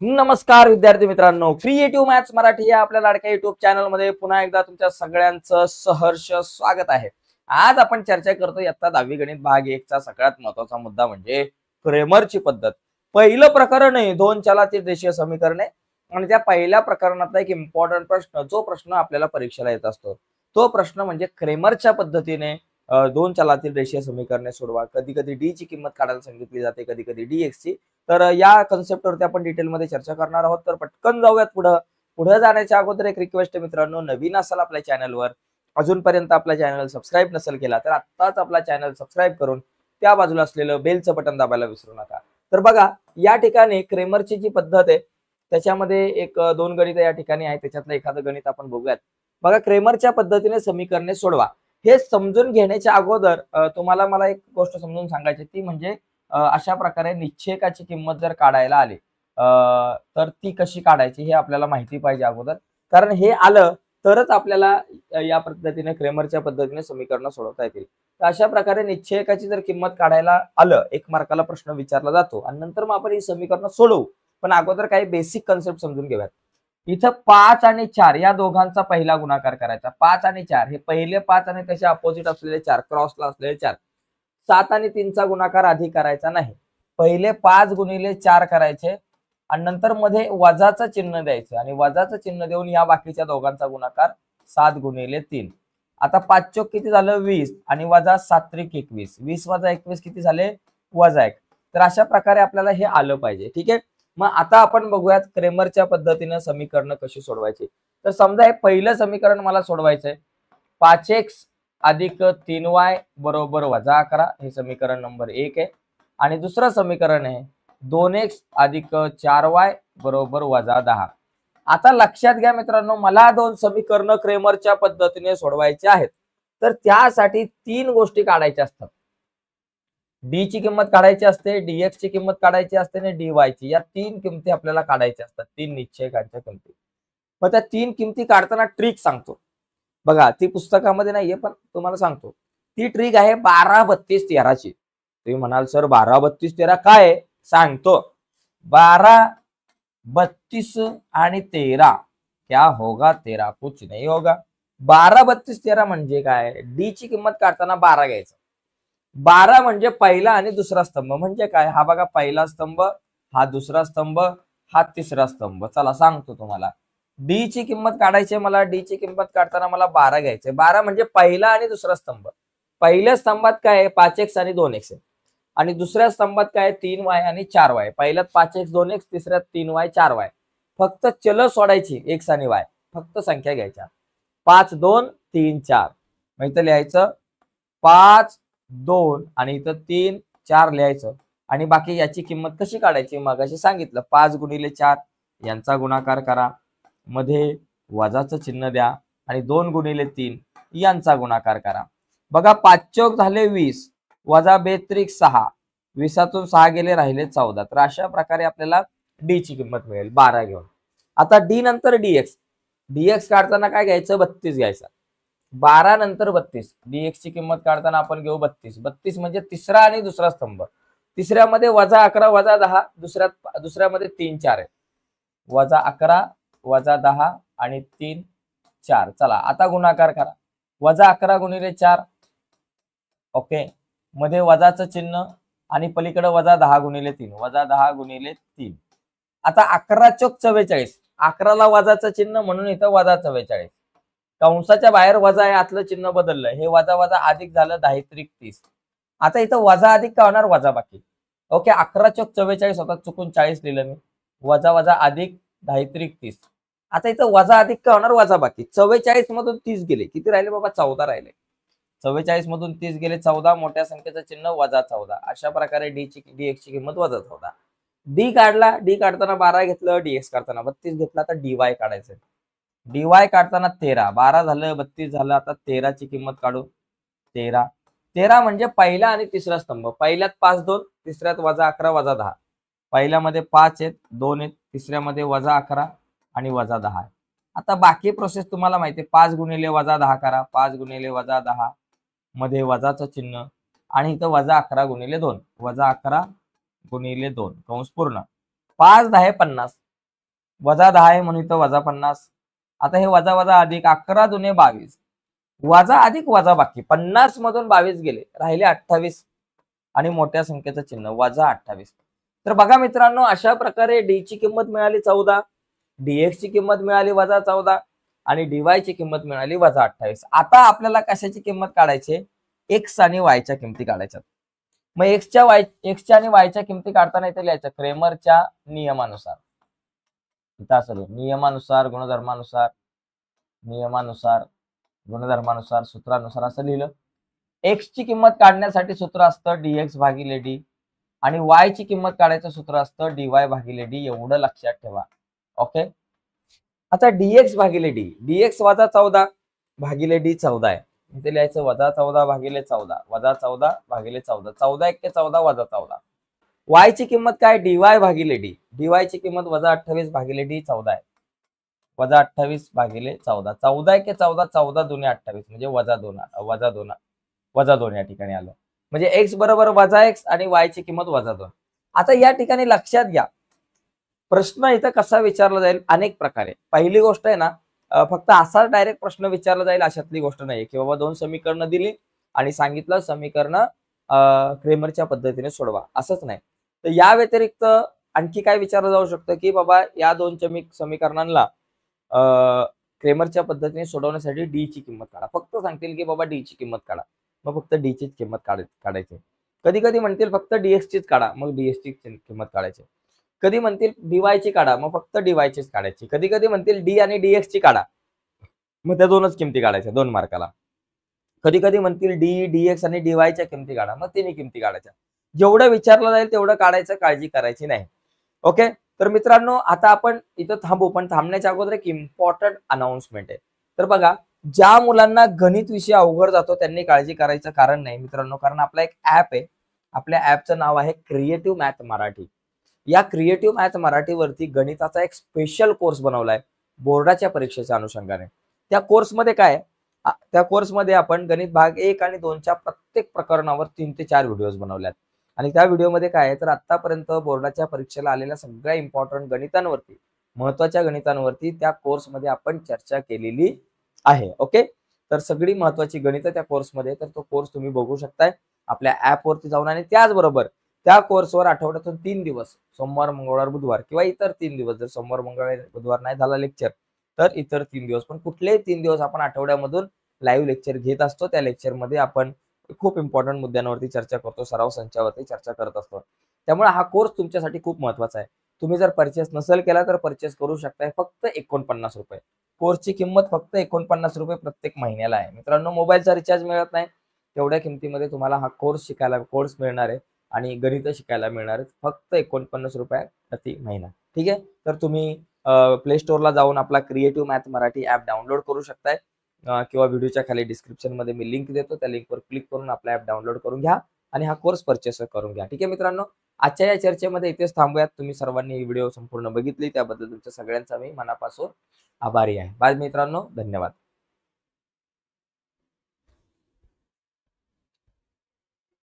नमस्कार विद्यार्थी मित्रांनो, क्रिएटिव्ह मॅथ्स मराठी या आपल्या लाडक्या युट्यूब चॅनल मध्ये पुन्हा एकदा तुमच्या सगळ्यांचं सहर्ष स्वागत आहे। आज आपण चर्चा करतो इयत्ता 10वी गणित भाग 1 चा सगळ्यात महत्त्वाचा मुद्दा म्हणजे क्रेमरची पद्धत। पहिलं प्रकरण आहे 2 चलातील रेषीय समीकरणे आणि त्या पहिल्या प्रकरणातला एक इम्पॉर्टंट प्रश्न, जो प्रश्न आपल्याला परीक्षेला येत असतो तो प्रश्न म्हणजे क्रेमरच्या पद्धतीने 2 चलातील रेषीय समीकरणे सोडवा। कधी कधी डी ची किंमत काढायला सांगितली जाते, कधी कधी डीएक्स ची। तर या कन्सेप्टवरती आपण डिटेलमध्ये चर्चा करणार आहोत। तर पटकन जाऊयात पुढे जाण्याच्या अगोदर एक रिक्वेस्ट आहे मित्रांनो, नवीन असाल आपल्या चॅनलवर, अजूनपर्यंत आपला चॅनल सबस्क्राईब नसेल केला तर आत्ताच आपला चॅनल सबस्क्राईब करून त्या बाजूला असलेलं बेलचं बटन दाबायला विसरू नका। तर बघा, या ठिकाणी क्रेमरची जी पद्धत आहे त्याच्यामध्ये एक 2 गणित या ठिकाणी आहे, त्याच्यातलं एखादं गणित आपण बघूयात। बघा, क्रेमरच्या पद्धतीने समीकरणे सोडवा हे समजून घेण्याच्या अगोदर तुम्हाला मला एक गोष्ट समजून सांगायची, ती म्हणजे अशा प्रकारे निश्चयकाची किंमत जर काढायला आली तर ती कशी काढायची हे आपल्याला माहिती पाहिजे अगोदर, कारण हे आलं तरच आपल्याला या पद्धतीने क्रेमरच्या पद्धतीने समीकरण सोडवता येतील। तर अशा प्रकारे निश्चयकाची जर किंमत काढायला आलं, 1 मार्काला प्रश्न विचारला जातो आणि नंतर मग आपण ही समीकरण सोडवू। पण अगोदर काही बेसिक कन्सेप्ट समजून घेऊयात। इथं 5 आणि 4 या दोघांचा पहिला गुणाकार करायचा। 5 आणि 4 हे पहिले 5 आणि त्याच्या अपोजिट असलेले 4, क्रॉसला असलेले 4। 7 आणि 3 चा गुणाकार आधी करायचा नाही, पहिले 5 गुणिले 4 करायचे आणि नंतर मध्ये वजाचं चिन्ह द्यायचं आणि वजाचं चिन्ह देऊन या बाकीच्या दोघांचा गुणाकार 7 गुणिले 3। आता 5 चोक किती झालं 20 आणि वजा 7 त्रिक 21, 20 वजा 21 किती झाले वजा 1। तर अशा प्रकारे आपल्याला हे आलं पाहिजे, ठीक आहे। मग आता आपण बघूयात क्रेमरच्या पद्धतीने समीकरण कशी सोडवायची। तर समजा हे पहिलं समीकरण मला सोडवायचंय, 5x अधिक 3y बरोबर वजा 11, हे समीकरण नंबर 1 आहे। आणि दुसरं समीकरण आहे 2x अधिक 4y बरोबर वजा 10। आता लक्षात घ्या मित्रांनो, मला 2 समीकरण क्रेमरच्या पद्धतीने सोडवायचे आहेत, तर त्यासाठी 3 गोष्टी काढायच्या असतात। डी ची किंमत काढायची असते, डीएक्स ची किंमत काढायची असते आणि डीवाय ची, या 3 किमती आपल्याला काढायच्या असतात, 3 निश्चयकांच्या किमती। मग त्या 3 किमती काढताना ट्रिक सांगतो बघा, ती पुस्तकामध्ये नाहीये पण तुम्हाला सांगतो। ती ट्रिक आहे 12 32 13 ची। तुम्ही म्हणाल सर 12 32 13 काय आहे? सांगतो। 12 32 आणि 13 क्या होगा, 13 कुछ नहीं होगा। 12 32 13 म्हणजे काय? डी ची किंमत काढताना 12 घ्यायचं। 12 म्हणजे पहिला आणि दुसरा स्तंभ, म्हणजे काय? हा बघा पहिला स्तंभ, हा दुसरा स्तंभ, हा तिसरा स्तंभ। चला सांगतो तुम्हाला, डी ची किंमत काढायची मला, डी ची किंमत काढताना मला 12 घ्यायचे। 12 म्हणजे पहिला आणि दुसरा स्तंभ। पहिल्या स्तंभात काय आहे 5x आणि 2x आहे आणि दुसऱ्या स्तंभात काय आहे 3y आणि 4y। पहिल्यात 5x 2x, तिसऱ्यात 3y 4y। फक्त चल सोडायची x आणि y, फक्त संख्या घ्यायच्या 5 2 3 4। मग इथं लिहायचं 5 2 आणि इथं 3 4 लिहायचं आणि बाकी याची किंमत कशी काढायची मगाशी सांगितलं, 5 गुणिले 4 यांचा गुणाकार करा, मध्ये वजाचं चिन्ह द्या आणि 2 गुणिले 3 यांचा गुणाकार करा। बघा 5 चौक झाले 20, वजा 2 त्रिक 6, 20तून 6 गेले राहिले 14। तर अशा प्रकारे आपल्याला डी ची किंमत मिळेल 12 घेऊन। आता डी नंतर डीएक्स, डीएक्स काढताना काय घ्यायचं 32 घ्यायचा। 12 नंतर 32, डीएक्स ची किंमत काढताना आपण घेऊ 32। 32 म्हणजे तिसरा आणि दुसरा स्तंभ, तिसऱ्यामध्ये वजा 11 वजा 10, दुसऱ्यामध्ये 3 4 आहे, वजा 11 वजा 10 आणि 3 4। चला आता गुणाकार करा, वजा 11 गुणिले 4, ओके, मध्ये वजाचं चिन्ह आणि पलीकडे वजा 10 गुणिले 3, वजा 10 गुणिले 3। आता 11 चौक 44, 11 ला वजाचं चिन्ह म्हणून इथं वजा 44, कंसाच्या बाहेर वजा आहे, आतलं चिन्ह बदललं, हे वजा वजा अधिक झालं 10 त्रिक 30। आता इथं वजा अधिक काय होणार वजा बाकी, ओके। 11 चौक 44 होता, चुकून 40 लिहिलं मी, वजा वजा अधिक 10 त्रिक 30। आता इथं वजा अधिक काय होणार वजा बाकी, 44 मधून 30 गेले, किती राहिले बाबा 14 राहिले। 44 मधून 30 गेले 14, मोठ्या संख्येचं चिन्ह वजा 14। अशा प्रकारे डीएक्स ची किंमत वजा 14। डी काढला, डी काढताना 12 घेतलं, डीएक्स काढताना 32 घेतला, तर डीवाय काढायचं। डीवाय काढताना 13, 12 झालं 32 झालं, आता 13 ची किंमत काढू। 13 13 म्हणजे पहिला आणि तिसरा स्तंभ, पहिल्यात 5 2, तिसऱ्यात वजा 11 वजा 10, पहिल्यामध्ये 5 आहेत 2 आहेत, तिसऱ्यामध्ये वजा 11 आणि वजा 10 आहे। आता बाकी प्रोसेस तुम्हाला माहिती आहे, 5 गुणिले वजा 10 करा, 5 गुणिले वजा 10, मध्ये वजाचं चिन्ह आणि इथं वजा 11 गुणिले 2, वजा 11 गुणिले 2 कंस पूर्ण, 5 10 50, वजा 10 आहे म्हणून इथं वजा 50. आता हे वजा वजा अधिक 11 दुने 22. वजा अधिक वजा बाकी 50 मधून 22 गेले, राहिले 28 आणि मोठ्या संख्येचं चिन्ह वजा 28. तर बघा मित्रांनो, अशा प्रकारे डी ची किंमत मिळाली 14, डीएक्स ची किंमत मिळाली वजा 14 आणि डीवाय ची किंमत मिळाली वजा 28. आता आपल्याला कशाची किंमत काढायची? एक्स आणि वायच्या किंमती काढायच्या. मग एक्सच्या आणि वायच्या किंमती काढताना इथे लिहायचं क्रेमरच्या नियमानुसार. इथं असं नियमानुसार गुणधर्मानुसार सूत्रानुसार असं लिहिलं. एक्स ची किंमत काढण्यासाठी सूत्र असतं डीएक्स भागिले डी आणि वाय ची किंमत काढायचं सूत्र असतं डीवाय भागिले डी. एवढं लक्षात ठेवा. ओके. आता डीएक्स भागिले डी, डीएक्स वजा 14 भागिले डी 14 आहे, इथे लिहायचं वजा 14 भागिले 14, वजा 14 भागिले 14, 14 1 14 वजा 14. वाय ची किंमत काय? डीवाय भागिले डी, डीवाय ची किंमत वजा 28 भागिले डी 14 आहे, वजा 28 भागिले 14, 14 1 14, 14 दुने 28 म्हणजे वजा 2 या ठिकाणी आलं. म्हणजे एक्स बरोबर वजा एक्स आणि वाय ची किंमत वजा 2. आता या ठिकाणी लक्षात घ्या, प्रश्न इथं कसा विचारला जाईल अनेक प्रकारे. पहिली गोष्ट आहे ना, फक्त असा डायरेक्ट प्रश्न विचारला जाईल अशातली गोष्ट नाही की बाबा 2 समीकरणं दिली आणि सांगितलं समीकरणं क्रेमरच्या पद्धतीने सोडवा, असंच नाही. तर या व्यतिरिक्त आणखी काय विचारलं जाऊ शकतं की बाबा या 2 समीकरणांना क्रेमरच्या पद्धतीने सोडवण्यासाठी डी ची किंमत काढा. फक्त सांगतील की बाबा डी ची किंमत काढा, मग फक्त डी चीच किंमत काढायची. कधी कधी म्हणतील फक्त डीएक्स चीच काढा, मग डीएक्स ची किंमत काढायची. कधी म्हणतील डीवाय ची काढा, मग फक्त डीवाय चीच काढायची. कधी कधी म्हणतील डी आणि डीएक्स ची काढा, मग त्या 2च किमती काढायच्या 2 मार्काला. कधी कधी म्हणतील डी डीएक्स आणि डीवायच्या किमती काढा, मग 3 किमती काढायच्या. जेवढं विचारलं जाईल तेवढं काढायचं, काळजी करायची नाही. ओके. तर मित्रांनो, आता आपण इथं थांबू, पण थांबण्याच्या अगोदर एक इम्पॉर्टंट अनाउन्समेंट आहे. तर बघा, ज्या मुलांना गणित विषय अवघड जातो त्यांनी काळजी करायचं कारण नाही मित्रांनो, कारण आपला एक ऍप आहे. आपल्या ऍपचं नाव आहे क्रिएटिव्ह मॅथ मराठी. या क्रिएटिव्ह मॅथ मराठीवरती गणिताचा एक स्पेशल कोर्स बनवलाय बोर्डाच्या परीक्षेच्या अनुषंगाने. त्या कोर्समध्ये काय, त्या कोर्समध्ये आपण गणित भाग 1 आणि 2च्या प्रत्येक प्रकरणावर 3 ते 4 व्हिडिओज बनवल्यात. आणि त्या व्हिडिओमध्ये काय आहे तर आतापर्यंत बोर्डाच्या परीक्षेला आलेल्या सगळ्या इम्पॉर्टंट गणितांवरती, महत्वाच्या गणितांवरती त्या कोर्समध्ये आपण चर्चा केलेली आहे. ओके. तर सगळी महत्वाची गणितं त्या कोर्समध्ये, तर तो कोर्स तुम्ही बघू शकताय आपल्या ऍपवरती जाऊन. आणि त्याचबरोबर त्या कोर्सवर आठवड्यातून 3 दिवस, सोमवार मंगळवार बुधवार किंवा इतर 3 दिवस, जर सोमवार मंगळवार बुधवार नाही झाला लेक्चर तर इतर 3 दिवस, पण कुठलेही 3 दिवस आपण आठवड्यामधून लाईव्ह लेक्चर घेत असतो. त्या लेक्चरमध्ये आपण खूप इम्पॉर्टंट मुद्द्यांवरती चर्चा करतो, सराव संचावरती चर्चा करत असतो. त्यामुळे हा कोर्स तुमच्यासाठी खूप महत्वाचा आहे. तुम्ही जर परचेस नसेल केला तर परचेस करू शकताय. फक्त 49 रुपये. कोर्सची किंमत फक्त 49 रुपये प्रत्येक महिन्याला आहे. मित्रांनो, मोबाईलचा रिचार्ज मिळत नाही, तेवढ्या किमतीमध्ये तुम्हाला हा कोर्स मिळणार आहे आणि गणित शिकायला मिळणार आहे फक्त 49 रुपये प्रति महिना. ठीक आहे. तर तुम्ही प्ले स्टोअरला जाऊन आपला creative math Marathi app download करू शकताय किंवा व्हिडिओच्या खाली डिस्क्रिप्शन मध्ये मी लिंक देतो, त्या लिंकवर क्लिक करून आपला ऍप डाउनलोड करून घ्या आणि हा कोर्स परचेस करून घ्या. ठीक आहे मित्रांनो, आजच्या या चर्चेमध्ये इथेच थांबूयात. तुम्ही सर्वांनी ही व्हिडिओ संपूर्ण बघितली त्याबद्दल तुमच्या सगळ्यांचा मी मनापासून आभारी आहे. बाय मित्रांनो, धन्यवाद.